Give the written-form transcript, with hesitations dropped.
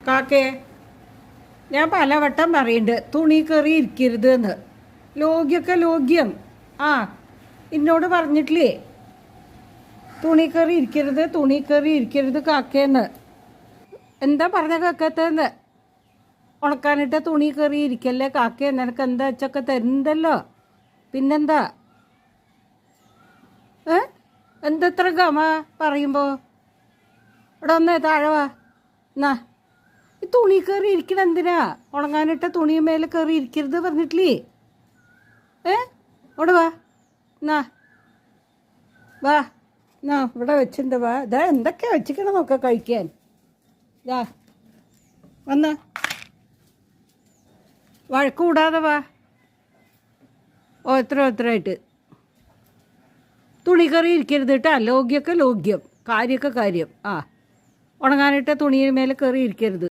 കാക്കേ, ഞാൻ പലവട്ടം പറയുന്നുണ്ട് തുണി കയറി ഇരിക്കരുത് എന്ന്. ലോഗ്യൊക്കെ ലോഗ്യം. ആ, എന്നോട് പറഞ്ഞിട്ടില്ലേ തുണി കയറി ഇരിക്കരുത്, തുണി കയറി ഇരിക്കരുത് കാക്കേന്ന്. എന്താ പറഞ്ഞ കേക്കത്തെന്ന്? ഉണക്കാനിട്ട തുണി കയറി ഇരിക്കല്ലേ കാക്കേ, നിനക്ക് എന്താ വെച്ചൊക്കെ തരുന്നുണ്ടല്ലോ. പിന്നെന്താ എന്തത്ര ഗമ പറയുമ്പോൾ? ഇവിടെ വന്നേ, താഴെ വാ. എന്നാ ഈ തുണി കയറി ഇരിക്കണം എന്തിനാ? ഉണങ്ങാനിട്ട തുണിമേലെ കയറി ഇരിക്കരുത് പറഞ്ഞിട്ടില്ലേ? ഇവിടെ വാ. എന്നാ വാ, എന്നാ ഇവിടെ വെച്ചിട്ടുണ്ട്. വാ, ഇതാ എന്തൊക്കെയാ വെച്ചിക്കണം നോക്ക കഴിക്കാൻ. ഇതാ വന്ന വഴക്ക് കൂടാതെ വാ. ഓരോരുത്തരായിട്ട് തുണി കയറി ഇരിക്കരുത് കേട്ടാ. ലോഗ്യമൊക്കെ ലോഗ്യം, കാര്യമൊക്കെ കാര്യം. ആ, ഉണങ്ങാനിട്ട തുണിയുടെ മേലെ കയറി ഇരിക്കരുത്.